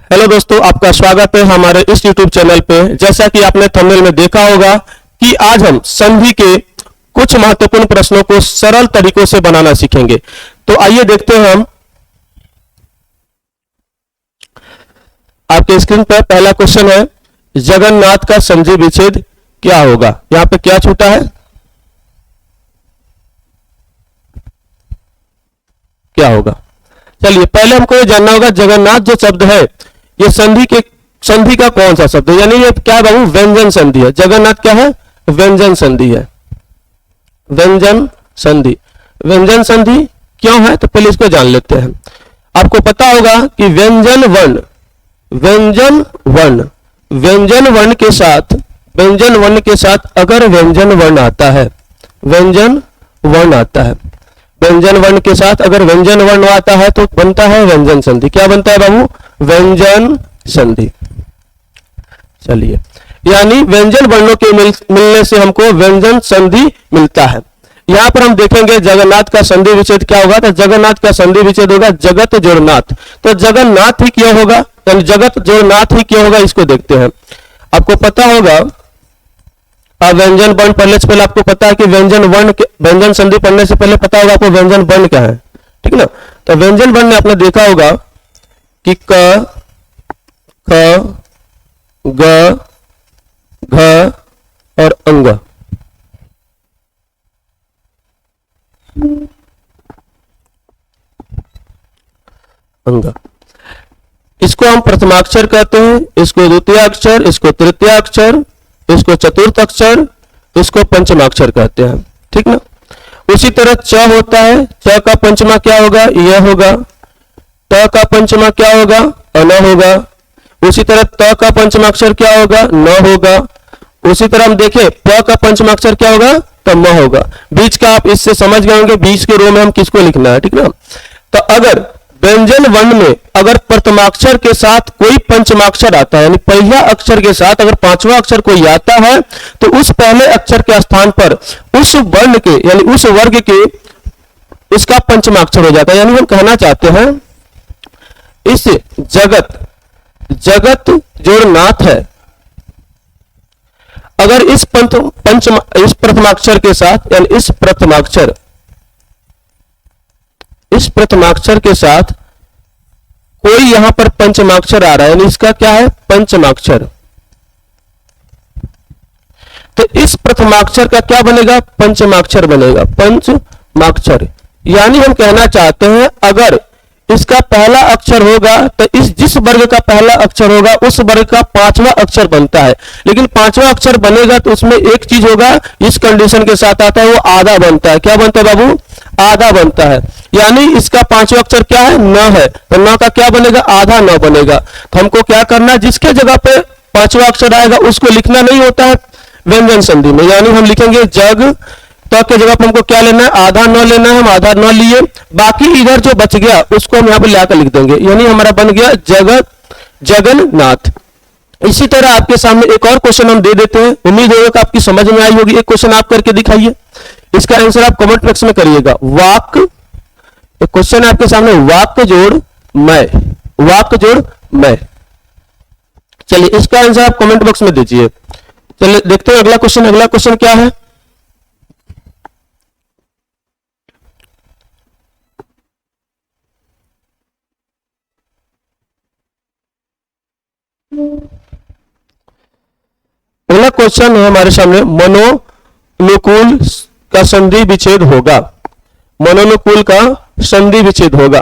Hello दोस्तों, आपका स्वागत है हमारे इस YouTube चैनल पे। जैसा कि आपने थंबनेल में देखा होगा कि आज हम संधि के कुछ महत्वपूर्ण प्रश्नों को सरल तरीकों से बनाना सीखेंगे। तो आइए देखते हैं हम आपके स्क्रीन पर पहला क्वेश्चन है, जगन्नाथ का संधि विच्छेद क्या होगा। यहां पे क्या छूटा है, क्या होगा। चलिए पहले हमको ये जानना होगा जगन्नाथ जो शब्द है ये संधि का कौन सा शब्द है, यानी ये क्या है बाबू, व्यंजन संधि है। जगन्नाथ क्या है, व्यंजन संधि है। व्यंजन संधि, व्यंजन संधि क्यों है तो पहले इसको जान लेते हैं। आपको पता होगा कि व्यंजन वर्ण के साथ अगर व्यंजन वर्ण आता है, व्यंजन वर्ण के साथ अगर व्यंजन वर्ण आता है तो बनता है व्यंजन संधि। क्या बनता है बाबू, व्यंजन संधि। चलिए, यानी व्यंजन वर्णों के मिलने से हमको व्यंजन संधि मिलता है। यहां पर हम देखेंगे जगन्नाथ का संधि विच्छेद क्या होगा, तो जगन्नाथ का संधि विच्छेद होगा जगत जोड़ नाथ। तो जगन्नाथ ही क्यों होगा, यानी जगत जोड़ नाथ ही क्यों होगा, इसको देखते हैं। आपको पता होगा व्यंजन वर्ण पढ़ने से पहले आपको पता है कि व्यंजन संधि पढ़ने से पहले पता होगा आपको व्यंजन वर्ण क्या है, ठीक है ना। तो व्यंजन वर्ण में आपने देखा होगा कि क, ख, ग, घ और अंग। इसको हम प्रथमाक्षर कहते हैं, इसको द्वितीय अक्षर, इसको तृतीय अक्षर, इसको चतुर्थ अक्षर, इसको पंचमाक्षर कहते हैं, ठीक ना। उसी तरह च होता है, च का पंचमा क्या होगा, यह होगा। त का पंचमा क्या होगा, अन होगा। उसी तरह त का पंचमाक्षर क्या होगा, न होगा। उसी तरह हम देखें प का पंचमाक्षर क्या होगा, तो म होगा। बीच का आप इससे समझ गए होंगे, बीच के रो में हम किसको लिखना है, ठीक ना। तो अगर व्यंजन वर्ण में अगर प्रथमाक्षर के साथ कोई पंचमाक्षर आता है, यानी पहला अक्षर के साथ अगर पांचवा अक्षर कोई आता है तो उस पहले अक्षर के स्थान पर उस वर्ण के यानी उस वर्ग के उसका पंचमाक्षर हो जाता है। यानी हम कहना चाहते हैं इस जगत जोड़ नाथ है, अगर इस प्रथमाक्षर के साथ यानी इस प्रथमाक्षर के साथ कोई यहां पर पंचमाक्षर आ रहा है, यानी इसका क्या है, पंचमाक्षर। तो इस प्रथमाक्षर का क्या बनेगा, पंचमाक्षर बनेगा, पंचमाक्षर। यानी हम कहना चाहते हैं अगर इसका पहला अक्षर होगा तो जिस वर्ग का पहला अक्षर होगा उस वर्ग का पांचवा अक्षर बनता है। लेकिन पांचवा अक्षर बनेगा तो उसमें एक चीज होगा, इस कंडीशन के साथ आता है, वो आधा बनता है। क्या बनता है बाबू, आधा बनता है। यानी इसका पांचवा अक्षर क्या है, न है, तो न का क्या बनेगा, आधा न बनेगा। तो हमको क्या करना है, जिसके जगह पे पांचवा अक्षर आएगा उसको लिखना नहीं होता है व्यंजन संधि में। यानी हम लिखेंगे जग, तो के जगह पर हमको क्या लेना है, आधा न लेना है, हम आधा न लिए, बाकी इधर जो बच गया उसको हम यहाँ पर लाकर लिख देंगे। यानी हमारा बन गया जगन्नाथ। इसी तरह आपके सामने एक और क्वेश्चन हम दे देते हैं, उम्मीद होगा कि आपकी समझ में आई होगी। एक क्वेश्चन आप करके दिखाइए, इसका आंसर आप कमेंट बॉक्स में करिएगा। एक क्वेश्चन है आपके सामने, वाक्य जोड़ मैं। चलिए इसका आंसर आप कमेंट बॉक्स में दीजिए। चलिए देखते हैं अगला क्वेश्चन क्या है। अगला क्वेश्चन है हमारे सामने, मनोनुकूल का संधि विच्छेद होगा। मनोनुकूल का संधि विच्छेद होगा।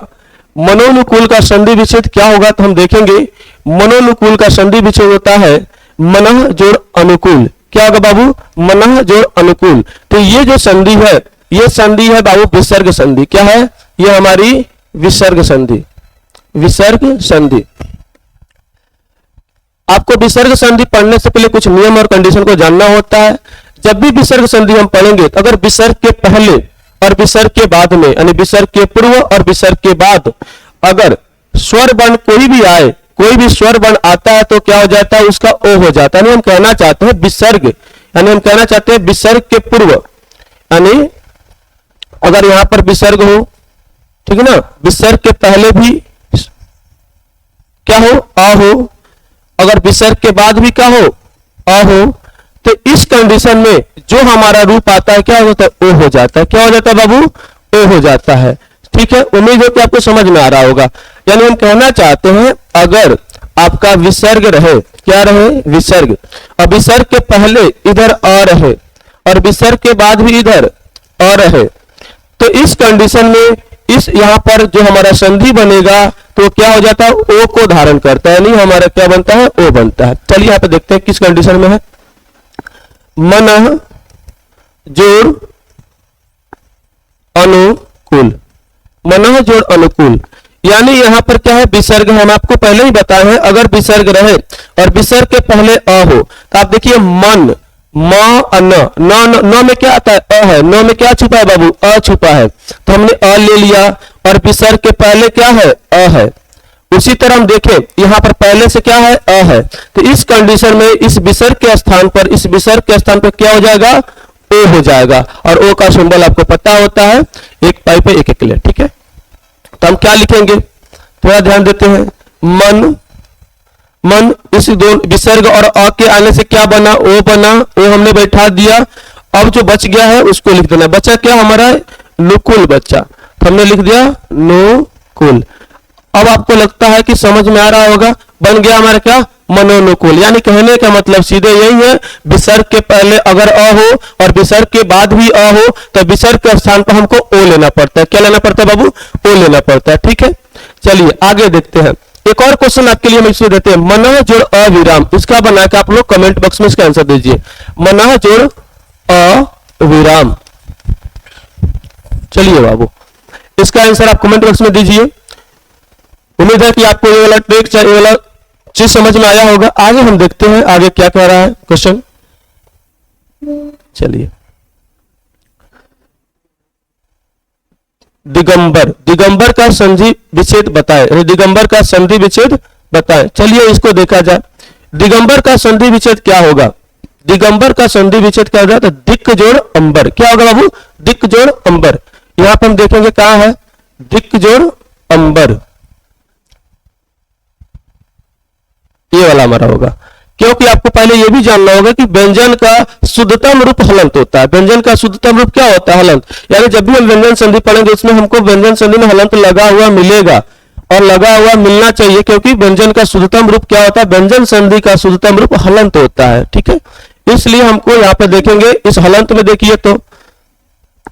मनोनुकूल का संधि विच्छेद क्या होगा तो हम देखेंगे, मनोनुकूल का संधि विच्छेद होता है मनः जोड़ अनुकूल। क्या होगा बाबू, मनः जोड़ अनुकूल। तो ये जो संधि है, ये संधि है बाबू विसर्ग संधि। क्या है, ये हमारी विसर्ग संधि। आपको विसर्ग संधि पढ़ने से पहले कुछ नियम और कंडीशन को जानना होता है। जब भी विसर्ग संधि हम पढ़ेंगे तो अगर विसर्ग के पहले और विसर्ग के बाद में, यानी विसर्ग के पूर्व और विसर्ग के बाद अगर स्वर वर्ण कोई भी आए, कोई भी स्वर वर्ण आता है तो क्या हो जाता है, उसका ओ हो जाता है। यानी हम कहना चाहते हैं विसर्ग के पूर्व, यानी अगर यहां पर विसर्ग हो, ठीक है ना, विसर्ग के पहले भी क्या हो, अ अ हो, अगर विसर्ग के बाद भी क्या हो, अ हो, तो इस कंडीशन में जो हमारा रूप आता है क्या होता है, ओ हो जाता है। क्या हो जाता है बाबू, ओ हो जाता है। ठीक है, उम्मीद है कि आपको समझ में आ रहा होगा। यानी हम कहना चाहते हैं अगर आपका विसर्ग रहे, क्या रहे, विसर्ग, और विसर्ग के पहले इधर अ रहे और विसर्ग के बाद भी इधर अ रहे, तो इस कंडीशन में इस यहां पर जो हमारा संधि बनेगा तो क्या हो जाता है, ओ को धारण करता है, यानी हमारा क्या बनता है, ओ बनता है। चलिए यहां पे देखते हैं किस कंडीशन में है। मनः जोड़ अनुकूल, मनः जोड़ अनुकूल, यानी यहां पर क्या है, विसर्ग हम आपको पहले ही बताए हैं, अगर विसर्ग रहे और विसर्ग के पहले अ हो तो आप देखिए मन, म न में क्या आता है, अ है, न में क्या छुपा है बाबू, अ छुपा है, तो हमने अ ले लिया और विसर्ग के पहले क्या है, अ है। उसी तरह हम देखें यहां पर पहले से क्या है, अ है, तो इस कंडीशन में इस विसर्ग के स्थान पर, इस विसर्ग के स्थान पर क्या हो जाएगा, ओ हो जाएगा, और ओ का सिंबल आपको पता होता है, एक पाई पे एक क्लियर। ठीक है, तो हम क्या लिखेंगे, थोड़ा ध्यान देते हैं। मन, मन, इस दो विसर्ग और अ के आने से क्या बना, ओ बना, ओ हमने बैठा दिया। अब जो बच गया है उसको लिख देना, बचा क्या हमारा, नुकुल बच्चा, तो हमने लिख दिया नुकुल। अब आपको लगता है कि समझ में आ रहा होगा, बन गया हमारा क्या, मनोनुकूल। यानी कहने का मतलब सीधे यही है, विसर्ग के पहले अगर अ हो और विसर्ग के बाद भी अ हो तो विसर्ग के स्थान पर हमको ओ लेना पड़ता है। क्या लेना पड़ता है बाबू, ओ लेना पड़ता है। ठीक है, चलिए आगे देखते हैं। एक और क्वेश्चन आपके लिए हम इसमें देते हैं, मनः जोड़ अविराम, इसका बना के आप लोग कमेंट बॉक्स में इसका आंसर दीजिए। मनः जोड़ अविराम, चलिए बाबू इसका आंसर आप कमेंट बॉक्स में दीजिए। उम्मीद है कि आपको ये वाला ट्रिक, ये वाला चीज समझ में आया होगा। आगे हम देखते हैं आगे क्या कह रहा है क्वेश्चन। चलिए, दिगंबर, दिगंबर का संधि विच्छेद बताएं, दिगंबर का संधि विच्छेद बताएं। चलिए इसको देखा जाए, दिगंबर का संधि विच्छेद क्या होगा, दिगंबर का संधि विच्छेद क्या होगा, तो दिक् जोड़ अंबर। क्या होगा बाबू, दिक् जोड़ अंबर। यहां पर हम देखेंगे कहां है, दिक् जोड़ अंबर, ये वाला हमारा होगा। क्योंकि आपको पहले यह भी जानना होगा कि व्यंजन का शुद्धतम रूप हलंत होता है। व्यंजन का शुद्धतम रूप क्या होता है, हलंत। यानी जब भी हम व्यंजन संधि पढ़ेंगे उसमें हमको व्यंजन संधि में हलंत लगा हुआ मिलेगा और लगा हुआ मिलना चाहिए, क्योंकि व्यंजन का शुद्धतम रूप क्या होता है, व्यंजन संधि का शुद्धतम रूप हलंत होता है। ठीक है, इसलिए हमको यहाँ पे देखेंगे इस हलंत में, देखिए तो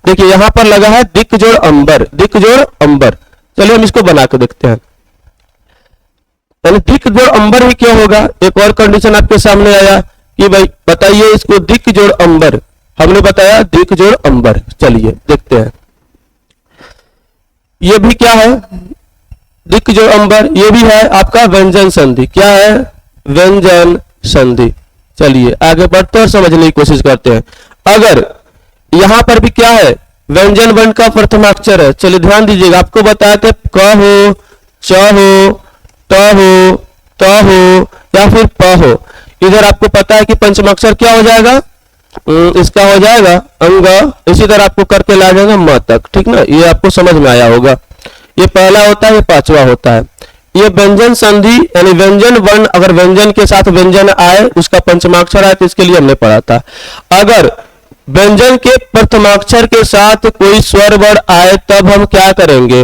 देखिए यहां पर लगा है दिक् जोड़ अंबर, दिक् जोड़ अंबर। चलिए हम इसको बना के देखते हैं। दिक् जोड़ अंबर ही क्या होगा, एक और कंडीशन आपके सामने आया कि भाई बताइए इसको, दिक् जोड़ अंबर, हमने बताया दिक् जोड़ अंबर। चलिए देखते हैं, ये भी क्या है, दिक् जोड़ अंबर, ये भी है आपका व्यंजन संधि। क्या है, व्यंजन संधि। चलिए आगे बढ़ते और समझने की कोशिश करते हैं। अगर यहां पर भी क्या है, व्यंजन वर्ण का प्रथमाक्षर है। चलिए ध्यान दीजिएगा, आपको बताए थे क हो, च हो, त हो, त हो या फिर प हो। इधर आपको पता है कि पंचमाक्षर क्या हो जाएगा, इसका हो जाएगा अंग। इसी तरह आपको करके ला जाएगा म तक। ठीक ना, ये आपको समझ में आया होगा। ये पहला होता है, ये पांचवा होता है। ये व्यंजन संधि यानी व्यंजन वर्ण, अगर व्यंजन के साथ व्यंजन आए उसका पंचमाक्षर आए तो इसके लिए हमने पढ़ा था। अगर व्यंजन के प्रथमाक्षर के साथ कोई स्वर वर्ण आए तब हम क्या करेंगे,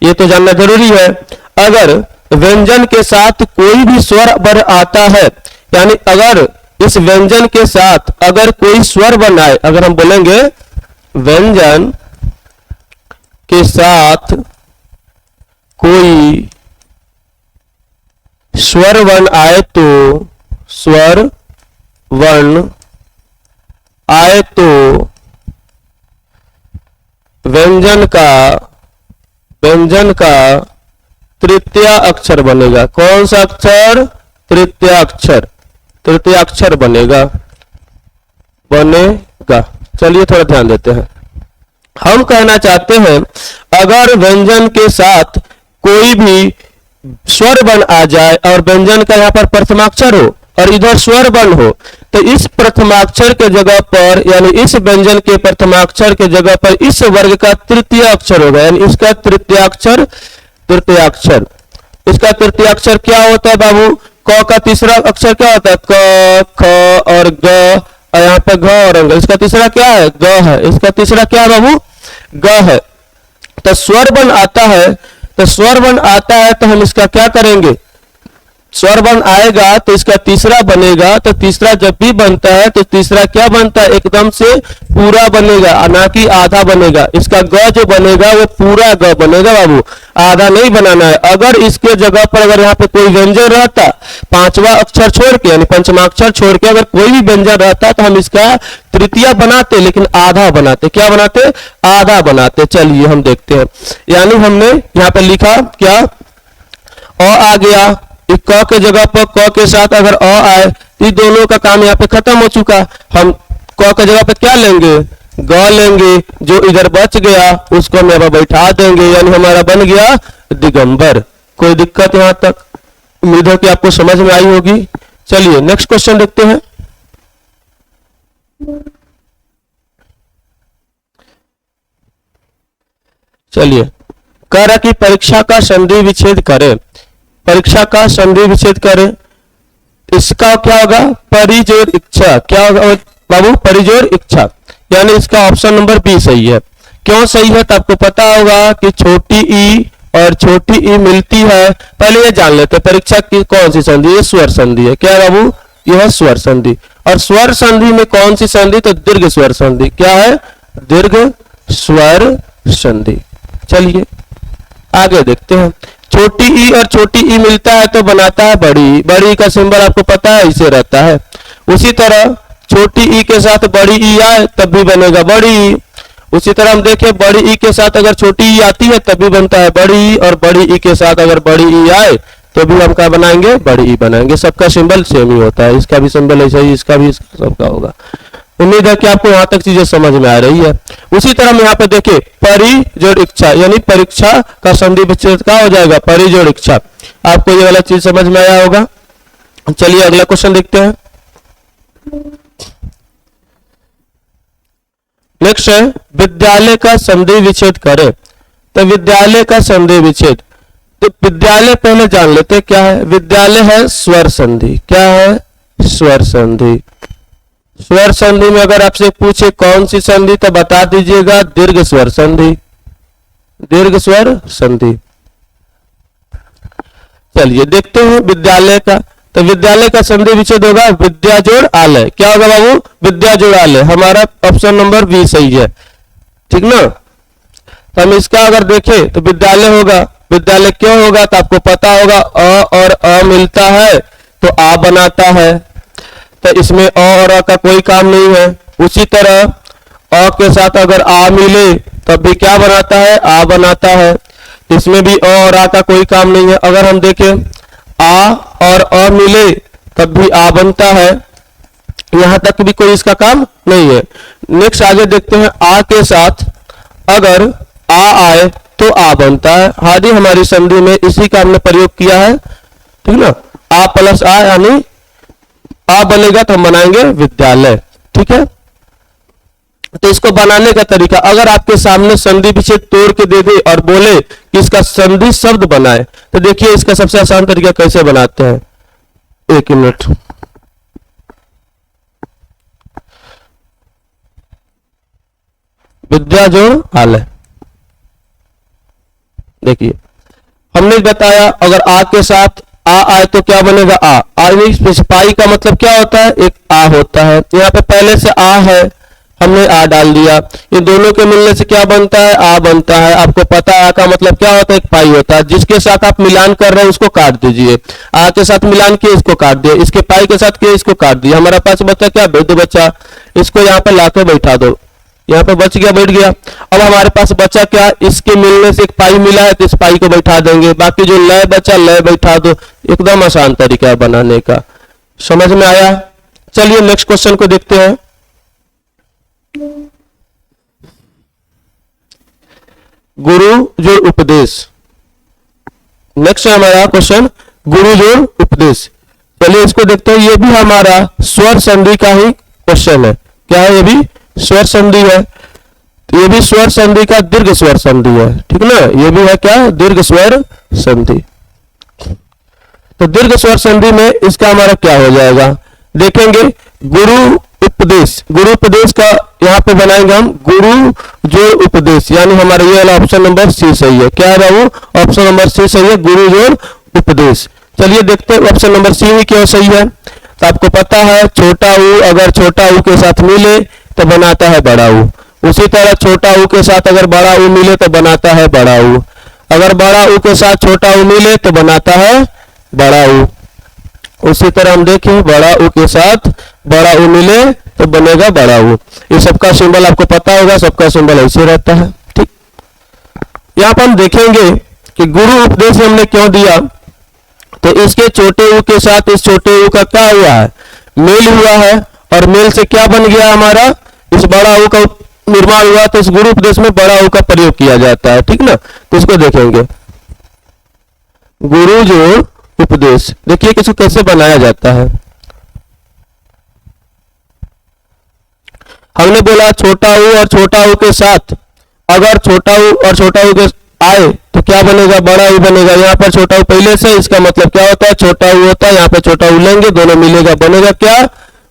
ये तो जानना जरूरी है। अगर व्यंजन के साथ कोई भी स्वर वर्ण आता है, यानी अगर इस व्यंजन के साथ अगर कोई स्वर वर्ण आए, अगर हम बोलेंगे व्यंजन के साथ कोई स्वर वर्ण आए तो, स्वर वर्ण आए तो व्यंजन का तृतीय अक्षर बनेगा। कौन सा अक्षर, तृतीय अक्षर, तृतीय अक्षर बनेगा। चलिए थोड़ा ध्यान देते हैं। हम कहना चाहते हैं अगर व्यंजन के साथ कोई भी स्वर वर्ण आ जाए और व्यंजन का यहाँ पर प्रथमाक्षर हो और इधर स्वर वर्ण हो, तो इस प्रथमाक्षर के जगह पर, यानी इस व्यंजन के प्रथमाक्षर के जगह पर इस वर्ग का तृतीय अक्षर होगा, यानी इसका तृतीय अक्षर, इसका तृतीय अक्षर क्या होता है बाबू? क का तीसरा अक्षर क्या होता है? क, ख और ग, और यहाँ पे घ और अंग। इसका तीसरा क्या है? ग है। इसका तीसरा क्या है बाबू? ग है। तो स्वर बन आता है, तो स्वर बन आता है तो हम इसका क्या करेंगे? स्वर बन आएगा तो इसका तीसरा बनेगा, तो तीसरा जब भी बनता है तो तीसरा क्या बनता है? एकदम से पूरा बनेगा, ना कि आधा बनेगा। इसका ग जो बनेगा वो पूरा ग बनेगा बाबू, आधा नहीं बनाना है। अगर इसके जगह पर अगर यहाँ पे कोई व्यंजन रहता, पांचवा अक्षर छोड़ के यानी पंचमाक्षर छोड़ के अगर कोई भी व्यंजन रहता तो हम इसका तृतीय बनाते, लेकिन आधा बनाते। क्या बनाते? आधा बनाते। चलिए हम देखते हैं। यानी हमने यहाँ पे लिखा क्या? अ आ गया, क के जगह पर क के साथ अगर अ आए तो ये दोनों का काम यहाँ पे खत्म हो चुका। हम क के जगह पे क्या लेंगे? ग लेंगे। जो इधर बच गया उसको हम यहाँ पर बैठा देंगे, यानी हमारा बन गया दिगंबर। कोई दिक्कत यहाँ तक? उम्मीद है कि आपको समझ में आई होगी। चलिए नेक्स्ट क्वेश्चन देखते हैं। चलिए, कह रहा कि परीक्षा का संधि विच्छेद करें। परीक्षा का संधि विच्छेद करें, इसका क्या होगा? परिजोड़ इच्छा। क्या होगा बाबू? परिजोड़ इच्छा। यानी इसका ऑप्शन नंबर बी सही है। क्यों सही है? तो आपको पता होगा कि छोटी ई और छोटी ई मिलती है। पहले ये जान लेते हैं परीक्षा की कौन सी संधि है? स्वर संधि है। क्या है बाबू? यह है स्वर संधि। और स्वर संधि में कौन सी संधि? तो दीर्घ स्वर संधि। क्या है? दीर्घ स्वर संधि। चलिए आगे देखते हैं। छोटी ई और छोटी ई मिलता है तो बनाता है बड़ी। बड़ी का सिंबल आपको पता है, इसे रहता है। उसी तरह छोटी ई के साथ बड़ी ई आए तब भी बनेगा बड़ी ई। उसी तरह हम देखें बड़ी ई के साथ अगर छोटी ई आती है तब भी बनता है बड़ी ई, और बड़ी ई के साथ अगर बड़ी ई आए तो भी हम क्या बनाएंगे? बड़ी ई बनाएंगे। सबका सिंबल सेम ही होता है, इसका भी सिंबल ऐसा ही, इसका भी, इसका सबका होगा। उम्मीद है कि आपको यहाँ तक चीजें समझ में आ रही है। उसी तरह हम यहाँ पे देखिए परिजोड़ इच्छा, यानी परीक्षा का संधि विच्छेद क्या हो जाएगा? परिजोड़ इच्छा। आपको ये वाला चीज समझ में आया होगा। चलिए अगला क्वेश्चन देखते हैं। नेक्स्ट है विद्यालय का संधि विच्छेद करें। तो विद्यालय का संधि विच्छेद, तो विद्यालय पहले जान लेते क्या है। विद्यालय है स्वर संधि। क्या है? स्वर संधि। स्वर संधि में अगर आपसे पूछे कौन सी संधि तो बता दीजिएगा दीर्घ स्वर संधि। दीर्घ स्वर संधि। चलिए देखते हैं विद्यालय का। तो विद्यालय का संधि विच्छेद होगा विद्या जोड़ आलय। क्या होगा बाबू? विद्या जोड़ आलय। हमारा ऑप्शन नंबर बी सही है, ठीक ना। तो हम इसका अगर देखें तो विद्यालय होगा। विद्यालय क्यों होगा? तो आपको पता होगा अ और अ मिलता है तो आ बनाता है, तो इसमें अ और अ का कोई काम नहीं है। उसी तरह अ के साथ अगर आ मिले तब भी क्या बनाता है? आ बनाता है। इसमें भी अ और आ का कोई काम नहीं है। अगर हम देखें आ और अ मिले तब भी आ बनता है, यहां तक भी कोई इसका काम नहीं है। नेक्स्ट आगे देखते हैं। आ के साथ अगर आ आए तो आ बनता है। आदि हमारी संधि में इसी का हमने प्रयोग किया है, ठीक ना। आ प्लस आ यानी आ बनेगा तो हम बनाएंगे विद्यालय, ठीक है। तो इसको बनाने का तरीका, अगर आपके सामने संधि विच्छेद तोड़ के दे दे और बोले कि इसका संधि शब्द बनाए तो देखिए इसका सबसे आसान तरीका कैसे बनाते हैं। एक मिनट, विद्या जोड़ आलय। देखिए हमने बताया अगर आ के साथ आ आए तो क्या बनेगा? आ पाई का मतलब क्या होता है? एक आ होता है। यहाँ पे पहले से आ है, हमने आ डाल दिया। इन दोनों के मिलने से क्या बनता है? आ बनता है। आपको पता है आ का मतलब क्या होता है? एक पाई होता है। जिसके साथ आप मिलान कर रहे हैं उसको काट दीजिए। आ के साथ मिलान किए, इसको काट दिया। इसके पाई के साथ किए, इसको काट दिया। हमारा पास बचा क्या? वृद्ध बचा। इसको यहाँ पे लाके बैठा दो। यहाँ पे बच गया, बैठ गया। अब हमारे पास बचा क्या? इसके मिलने से एक पाई मिला है तो इस पाई को बैठा देंगे। बाकी जो लय बचा, लय बैठा दो। एकदम आसान तरीका है बनाने का। समझ में आया? चलिए नेक्स्ट क्वेश्चन को देखते हैं। गुरु जोड़ उपदेश। नेक्स्ट है हमारा क्वेश्चन गुरु जोड़ उपदेश। चलिए इसको देखते हैं। ये भी हमारा स्वर संधि का ही क्वेश्चन है। क्या है? ये भी स्वर संधि है। तो ये भी स्वर संधि का दीर्घ स्वर संधि है, ठीक ना। ये भी है क्या? दीर्घ स्वर संधि। तो दीर्घ स्वर संधि में इसका हमारा क्या हो जाएगा, देखेंगे गुरु उपदेश, गुरु उपदेश का यहाँ पे बनाएंगे हम गुरु जोड़ उपदेश, यानी हमारा ये वाला ऑप्शन नंबर सी सही है। क्या है बाबू, ऑप्शन नंबर सी सही है, गुरु जोड़ उपदेश। चलिए देखते हैं ऑप्शन नंबर सी ही क्यों सही है। तो आपको पता है छोटा ऊ अगर छोटा ऊ के साथ मिले तो बनाता है बड़ा ऊ, उसी तरह छोटा ऊ के साथ अगर बड़ा ऊ मिले तो बनाता है बड़ा ऊ, अगर बड़ा ऊ के साथ छोटा ऊ मिले तो बनाता है बड़ा ऊ, उसी तरह हम देखें बड़ा ऊ के साथ बड़ा ऊ मिले तो बनेगा बड़ा ऊ। ये सबका सिंबल आपको पता होगा, सबका सिंबल ऐसे रहता है। ठीक, यहाँ पर हम देखेंगे कि गुरु उपदेश हमने क्यों दिया, तो इसके छोटे ऊ के साथ इस छोटे ऊ का क्या हुआ है, मेल हुआ है, और मेल से क्या बन गया हमारा, इस बड़ा ऊ का निर्माण हुआ, तो इस गुरु उपदेश में बड़ा ऊ का प्रयोग किया जाता है। ठीक ना, तो इसको देखेंगे गुरु जोड़ उपदेश। देखिए कि इसको कैसे बनाया जाता है। हमने बोला छोटा ऊ और छोटा ऊ के साथ अगर छोटा ऊ और छोटा ऊ के आए तो क्या बनेगा, बड़ा ऊ बनेगा। यहाँ पर छोटा ऊ पहले से, इसका मतलब क्या होता है, छोटा ऊ होता है, यहाँ पे छोटा ऊ लेंगे, दोनों मिलेगा, बनेगा क्या,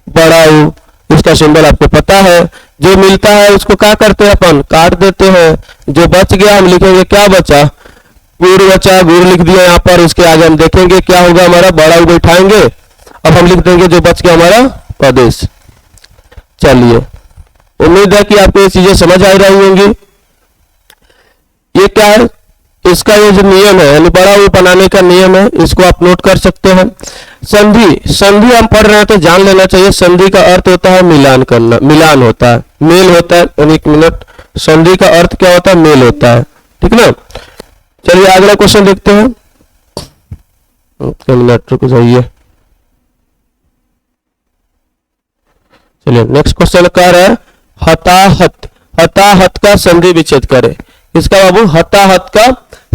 बड़ा ऊ। इसका सिंबल आपको पता है। जो मिलता है उसको क्या करते हैं अपन, काट देते हैं। जो बच गया हम लिखेंगे क्या बचा, गुरु बचा, गुरु लिख दिया यहाँ पर। इसके आगे हम देखेंगे क्या होगा हमारा, बड़ा ऊ बैठाएंगे, अब हम लिख देंगे जो बच गया हमारा प्रदेश। चलिए, उम्मीद है कि आपको ये चीजें समझ आ रही होंगी। ये क्या है, इसका ये जो नियम है, यानी बड़ा ऊ बनाने का नियम है, इसको आप नोट कर सकते हैं। संधि, संधि हम पढ़ रहे हैं तो जान लेना चाहिए, संधि का अर्थ होता है मिलान करना, मिलान होता है, मेल होता है। यानी एक मिनट, संधि का अर्थ क्या होता है, मेल होता है। ठीक ना, चलिए अगला क्वेश्चन देखते हैं। मिनट रुक जाइए। चलिए नेक्स्ट क्वेश्चन क्या है, हताहत, हताहत का संधि विच्छेद करे। इसका बाबू हताहत का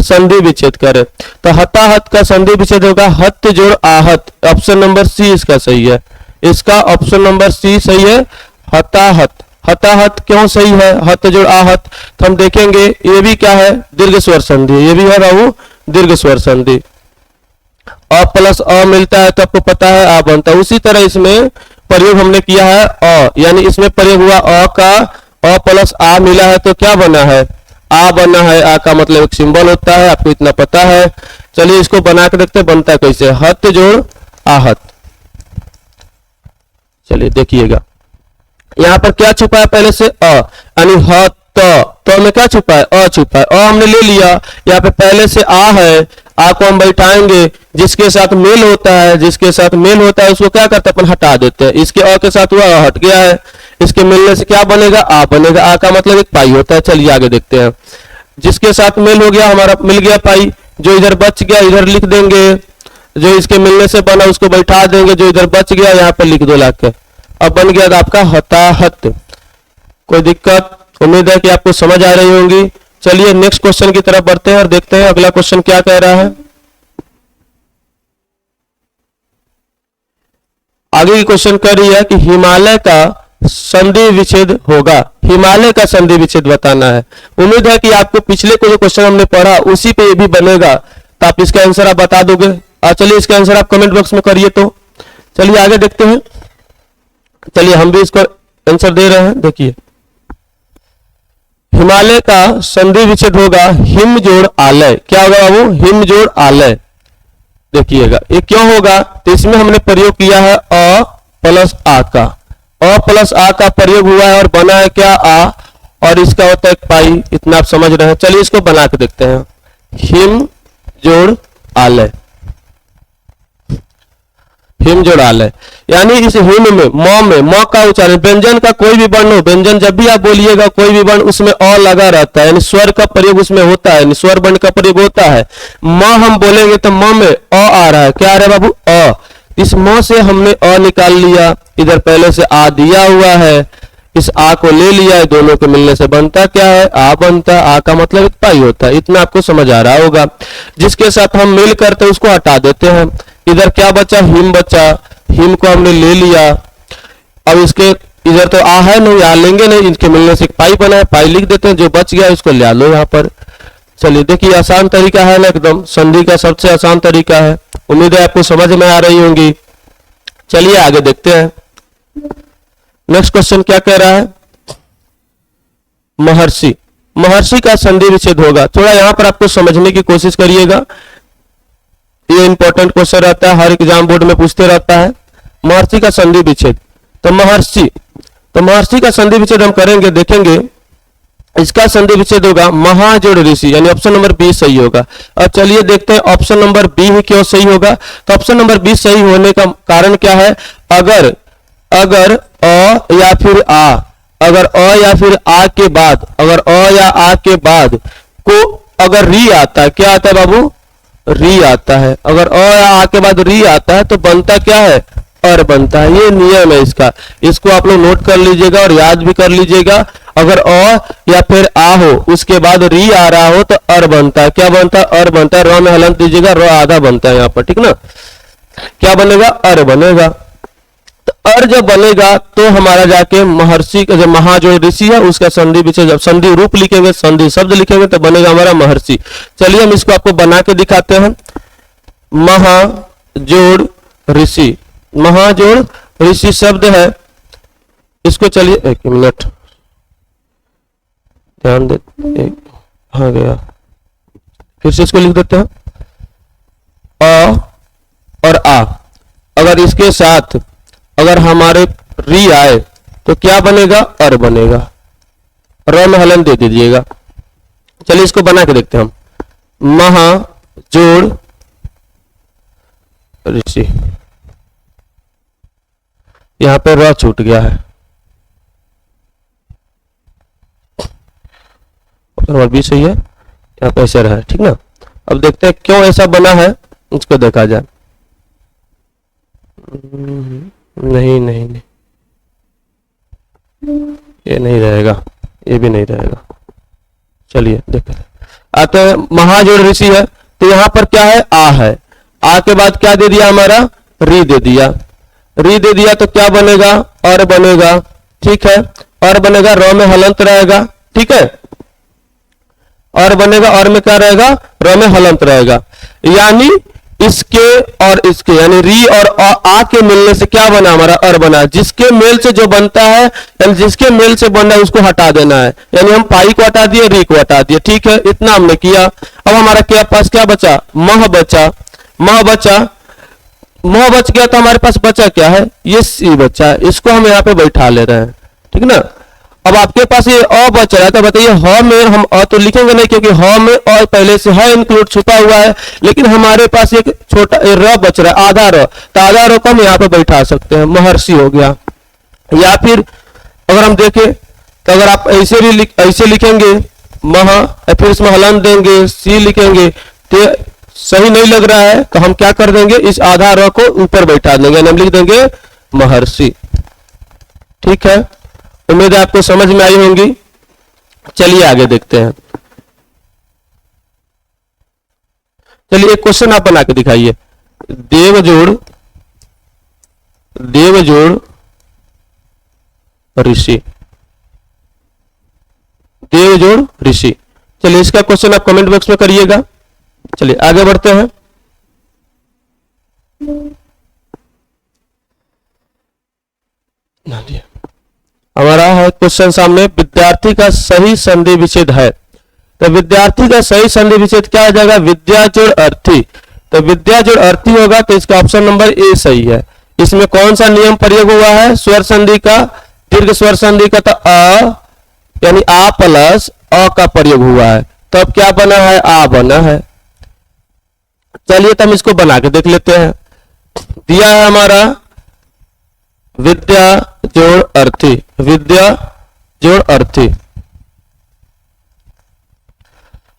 संधि विच्छेद करे, तो हताहत का संधि विच्छेद होगा हत जोड़ आहत। ऑप्शन नंबर सी इसका सही है, इसका ऑप्शन नंबर सी सही है, हताहत। हताहत क्यों सही है, हत जोड़ आहत, तो हम देखेंगे ये भी क्या है, दीर्घ स्वर संधि, ये भी है बाबू दीर्घ स्वर संधि। अ प्लस अ मिलता है तो आपको पता है आ बनता है। उसी तरह इसमें प्रयोग हमने किया है अ, यानी इसमें प्रयोग हुआ अ का, अ प्लस आ मिला है तो क्या बना है, आ बना है। आ का मतलब एक सिंबल होता है, आपको इतना पता है। चलिए इसको बना के देखते हैं बनता है कैसे, हत जोड़ आहत। चलिए देखिएगा यहाँ पर क्या छुपा है पहले से अ, यानी हत, तो हमें क्या छुपा है, अ छुपा है, अ हमने ले लिया। यहाँ पे पहले से आ है, आ को हम बैठाएंगे, जिसके साथ मेल होता है, जिसके साथ मेल होता है उसको क्या करते हैं अपन हटा देते हैं। इसके अ के साथ हुआ हट गया है, इसके मिलने से क्या बनेगा, आ बनेगा। आ का मतलब एक पाई होता है। चलिए आगे देखते हैं, जिसके साथ मेल हो गया हमारा, मिल गया पाई, जो इधर बच गया इधर लिख देंगे, जो इसके मिलने से बना उसको बैठा देंगे, जो इधर बच गया यहाँ पर लिख दो लाके, अब बन गया आपका हताहत। कोई दिक्कत, उम्मीद है कि आपको समझ आ रही होंगी। चलिए नेक्स्ट क्वेश्चन की तरफ बढ़ते हैं और देखते हैं अगला क्वेश्चन क्या कह रहा है। आगे की क्वेश्चन कह रही है कि हिमालय का संधि विच्छेद होगा, हिमालय का संधि विच्छेद बताना है। उम्मीद है कि आपको पिछले को जो क्वेश्चन हमने पढ़ा उसी पे ये भी बनेगा, तो आप इसका आंसर आप बता दोगे। चलिए इसका आंसर आप कमेंट बॉक्स में करिए। तो चलिए आगे देखते हैं। चलिए हम भी इसको आंसर दे रहे हैं। देखिए हिमालय का संधि विच्छेद होगा हिम जोड़ आलय। क्या होगा बाबू, हिम जोड़ आलय। देखिएगा ये क्यों होगा, तो इसमें हमने प्रयोग किया है अ प्लस आ का, अ प्लस आ का प्रयोग हुआ है और बना है क्या, आ, और इसका होता है पाई। इतना आप समझ रहे हैं। चलिए इसको बना के देखते हैं, हिम जोड़ आलय, हिम जोड़ आलय। यानी इस हिम में म का उच्चारण, व्यंजन का कोई भी वर्ण हो, व्यंजन जब भी आप बोलिएगा कोई भी वर्ण उसमें अ लगा रहता है, यानी स्वर का प्रयोग उसमें होता है, यानी स्वर वर्ण का प्रयोग होता है। म हम बोलेंगे तो म में अ आ रहा है, क्या आ रहा है बाबू, अ। इस म से हमने अ निकाल लिया, इधर पहले से आ दिया हुआ है, इस आ को ले लिया है, दोनों के मिलने से बनता क्या है, आ बनता है। आ का मतलब एक पाई होता है। इतना आपको समझ आ रहा होगा। जिसके साथ हम मिल करते उसको हटा देते हैं। इधर क्या बचा, हिम बचा, हिम को हमने ले लिया। अब इसके इधर तो आ है नहीं, आ लेंगे नहीं, इनके मिलने से एक पाई बना है, पाई लिख देते हैं, जो बच गया उसको ले लो यहाँ पर। चलिए देखिए आसान तरीका है ना एकदम, संधि का सबसे आसान तरीका है। उम्मीद है आपको समझ में आ रही होंगी। चलिए आगे देखते हैं। नेक्स्ट क्वेश्चन क्या कह रहा है? महर्षि। महर्षि का संधि विच्छेद होगा। थोड़ा यहां पर आपको समझने की कोशिश करिएगा, ये इंपॉर्टेंट क्वेश्चन रहता है, हर एग्जाम बोर्ड में पूछते रहता है। महर्षि का संधि विच्छेद। तो महर्षि का संधि विच्छेद हम करेंगे, देखेंगे। इसका संधि विच्छेद होगा महाजोड़ ऋषि, यानी ऑप्शन नंबर बी सही होगा। अब चलिए देखते हैं ऑप्शन नंबर बी ही क्यों सही होगा। तो ऑप्शन नंबर बी सही होने का कारण क्या है? अगर अ या फिर आ, अगर अ या फिर आ के बाद, अगर अ या आ के बाद को अगर री आता है, क्या आता है बाबू? री आता है। अगर अ या आ के बाद री आता है तो बनता क्या है? अर बनता है। ये नियम है इसका, इसको आप लोग नोट कर लीजिएगा और याद भी कर लीजिएगा। अगर अ या फिर आ हो उसके बाद री आ रहा हो तो अर बनता है। क्या बनता है? अर बनता है। र में हलंत दीजिएगा, र आधा बनता है यहाँ पर, ठीक ना। क्या बनेगा? अर बनेगा। तो अर जब बनेगा तो हमारा जाके महर्षि का जो महाजोड़ ऋषि है उसका संधि विच्छेद, जब संधि रूप लिखेंगे, संधि शब्द लिखेंगे तो बनेगा हमारा महर्षि। चलिए हम इसको आपको बना के दिखाते हैं। महाजोड़ ऋषि, महाजोड़ ऋषि शब्द है, इसको चलिए एक मिनट ध्यान दे, आ गया, फिर से इसको लिख देते हैं। अ और आ, अगर इसके साथ अगर हमारे री आए तो क्या बनेगा? अर बनेगा। र में हलन दे दीजिएगा। चलिए इसको बना के देखते हैं हम। महाजोड़ ऋषि, यहां पे र छूट गया है, नंबर बी सही है, यहाँ पे ऐसे रहा है, ठीक ना। अब देखते हैं क्यों ऐसा बना है, उसको देखा जाए। नहीं नहीं नहीं, ये नहीं रहेगा, ये भी नहीं रहेगा। चलिए देखते हैं। आते हैं, महाजोड़ ऋषि है तो यहां पर क्या है? आ है। आ के बाद क्या दे दिया हमारा? री दे दिया। री दे दिया तो क्या बनेगा? और बनेगा, ठीक है। और बनेगा, र में हलंत रहेगा, ठीक है। और बनेगा, और में क्या रहेगा? र में हलंत रहेगा। यानी इसके और इसके, यानी री और आ के मिलने से क्या बना? हमारा अर बना। जिसके मेल से जो बनता है, यानी जिसके मेल से बनना है उसको हटा देना है। यानी हम पाई को हटा दिए, री को हटा दिए, ठीक है। इतना हमने किया। अब हमारा क्या पास क्या बचा? मह बचा। मह बचा, मह बच गया तो हमारे पास बचा क्या है? ये सी बचा। इसको हम यहाँ पे बैठा ले रहे हैं, ठीक ना। अब आपके पास ये अ बच रहा है तो बताइए ह में हम अ तो लिखेंगे नहीं, क्योंकि ह में अ पहले से है इंक्लूड छुपा हुआ है। लेकिन हमारे पास एक छोटा र बच रहा है, आधा र, तो आधा र को हम यहाँ पे बैठा सकते हैं, महर्षि हो गया। या फिर अगर हम देखें तो अगर आप ऐसे भी ऐसे लिखेंगे महा, फिर इसमें हलन देंगे, सी लिखेंगे तो सही नहीं लग रहा है, तो हम क्या कर देंगे? इस आधा र को ऊपर बैठा देंगे, हम लिख देंगे महर्षि, ठीक है। उम्मीद है आपको समझ में आई होंगी। चलिए आगे देखते हैं। चलिए एक क्वेश्चन आप बना के दिखाइए। देवजोड़ ऋषि, देवजोड़ ऋषि। चलिए इसका क्वेश्चन आप कमेंट बॉक्स में करिएगा। चलिए आगे बढ़ते हैं। हमारा है क्वेश्चन सामने, विद्यार्थी का सही संधि विच्छेद है। तो विद्यार्थी का सही संधि विच्छेद क्या आ जाएगा? विद्या जोड़ अर्थी। तो विद्या जोड़ अर्थी होगा तो इसका ऑप्शन नंबर ए सही है। इसमें कौन सा नियम प्रयोग हुआ है? स्वर संधि का, दीर्घ स्वर संधि का। तो अ यानी आ प्लस अ का प्रयोग हुआ है, तो अब क्या बना है? आ बना है। चलिए तो हम इसको बना के देख लेते हैं। दिया है हमारा विद्या जोड़ अर्थी, विद्या जोड़ अर्थी।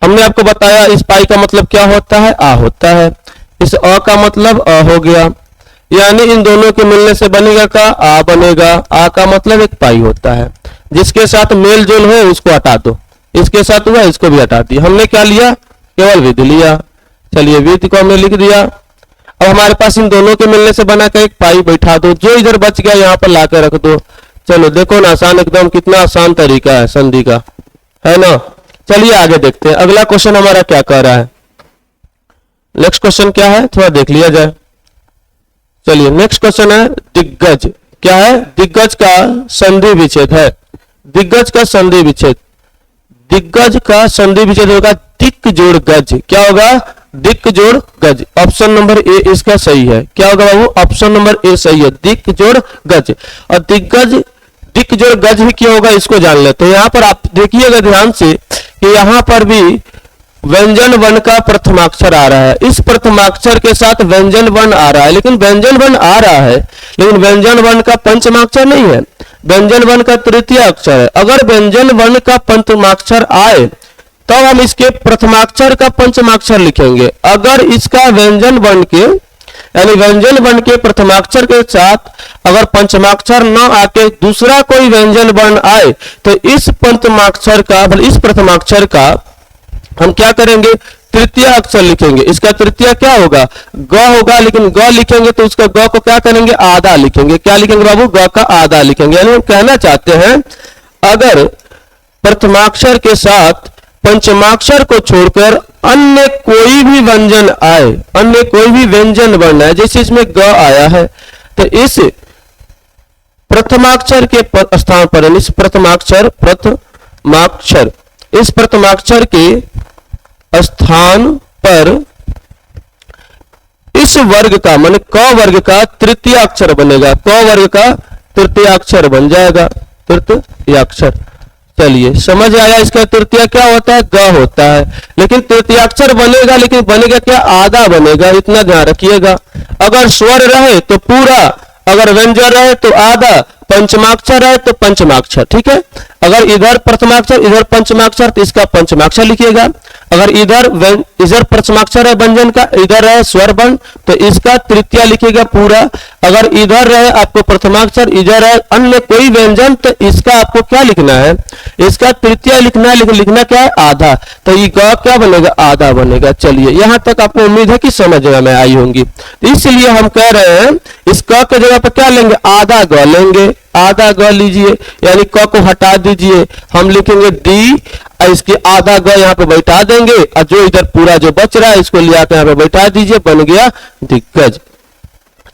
हमने आपको बताया इस पाई का मतलब क्या होता है? आ होता है। इस अ का मतलब अ हो गया, यानी इन दोनों के मिलने से बनेगा का? आ बनेगा। आ का मतलब एक पाई होता है। जिसके साथ मेल जोल हो उसको हटा दो, इसके साथ हुआ इसको भी हटा दिया। हमने क्या लिया? केवल विधि लिया। चलिए विधि को हमने लिख दिया। अब हमारे पास इन दोनों के मिलने से बना कर एक पाई बैठा दो, जो इधर बच गया यहाँ पर ला कर रख दो। चलो देखो ना, आसान, एकदम कितना आसान तरीका है संधि का, है ना। चलिए आगे देखते हैं। अगला क्वेश्चन हमारा क्या कह रहा है? नेक्स्ट क्वेश्चन क्या है थोड़ा देख लिया जाए। चलिए नेक्स्ट क्वेश्चन है दिग्गज। क्या है? दिग्गज का संधि विच्छेद है। दिग्गज का संधि विच्छेद, दिग्गज का संधि विच्छेद होगा दिक् जोड़ गज। क्या होगा? दिक् जोड़ गज। ऑप्शन नंबर ए इसका सही है। क्या होगा बाबू? ऑप्शन नंबर ए सही है, दिक् जोड़ गज। और दिग्गज दिक् जोड़ गज ही क्या होगा इसको जान ले। तो यहाँ पर आप देखिएगा ध्यान से कि यहाँ पर भी व्यंजन वर्ण का प्रथमाक्षर आ रहा है। इस प्रथमाक्षर के साथ व्यंजन वर्ण आ रहा है, लेकिन व्यंजन वर्ण आ रहा है लेकिन व्यंजन वर्ण का पंचमाक्षर नहीं है, व्यंजन वर्ण का तृतीय अक्षर है। अगर व्यंजन वर्ण का पंचमाक्षर आए तो हम इसके प्रथमाक्षर का पंचमाक्षर लिखेंगे। अगर इसका व्यंजन वर्ण के यानी व्यंजन वर्ण के प्रथमाक्षर के साथ अगर पंचमाक्षर न आके दूसरा कोई व्यंजन वर्ण आए तो इस पंचमाक्षर का इस प्रथमाक्षर का हम क्या करेंगे? तृतीय अक्षर लिखेंगे। इसका तृतीय क्या होगा? ग होगा, लेकिन ग लिखेंगे तो उसका ग को क्या करेंगे? आधा लिखेंगे। क्या लिखेंगे बाबू? ग का आधा लिखेंगे। यानी हम कहना चाहते हैं अगर प्रथमाक्षर के साथ पंचमाक्षर को छोड़कर अन्य कोई भी व्यंजन आए, अन्य कोई भी व्यंजन वर्ण है, जैसे इसमें ग आया है, तो इस प्रथमाक्षर के स्थान पर इस प्रथमाक्षर इस प्रथमाक्षर के स्थान पर इस वर्ग का माने क वर्ग का तृतीय अक्षर बनेगा। क वर्ग का तृतीय अक्षर बन जाएगा, तृतीय अक्षर। चलिए समझ आया। इसका तृतीय क्या होता है? ग होता है। लेकिन तृतीय अक्षर बनेगा, लेकिन बनेगा क्या? आधा बनेगा, इतना ध्यान रखिएगा। अगर स्वर रहे तो पूरा, अगर व्यंजन रहे तो आधा, पंचमाक्षर है तो पंचमाक्षर। ठीक है, अगर इधर प्रथमाक्षर इधर पंचमाक्षर तो इसका पंचमाक्षर लिखिएगा। अगर इधर प्रथमाक्षर है व्यंजन का, इधर है स्वर वर्ण तो इसका तृतीय लिखिएगा पूरा। अगर इधर रहे आपको प्रथमाक्षर, इधर है अन्य कोई व्यंजन तो इसका आपको क्या लिखना है? इसका तृतीय लिखना है, लेकिन लिखना क्या है? आधा। तो ये ग क्या बनेगा? आधा बनेगा। चलिए यहां तक आपको उम्मीद है कि समझ में आई होंगी। तो इसलिए हम कह रहे हैं इस क के जगह पर क्या लेंगे? आधा ग लेंगे। आधा ग लीजिए, यानी क को हटा दीजिए, हम लिखेंगे दी, इसके आधा ग यहाँ पे बैठा देंगे और जो इधर पूरा जो बच रहा है इसको ले आकर यहाँ पे बैठा दीजिए, बन गया दिग्गज।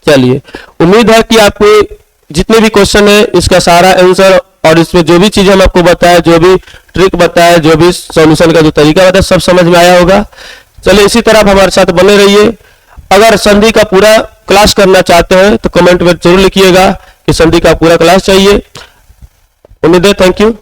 चलिए उम्मीद है कि आपको जितने भी क्वेश्चन है इसका सारा आंसर और इसमें जो भी चीजें हम आपको बताया, जो भी ट्रिक बताया, जो भी सॉल्यूशन का जो तरीका बताया, सब समझ में आया होगा। चलिए इसी तरह आप हमारे साथ बने रहिए। अगर संधि का पूरा क्लास करना चाहते हैं तो कमेंट में जरूर लिखिएगा कि संधि का पूरा क्लास चाहिए। उम्मीद है। Thank you.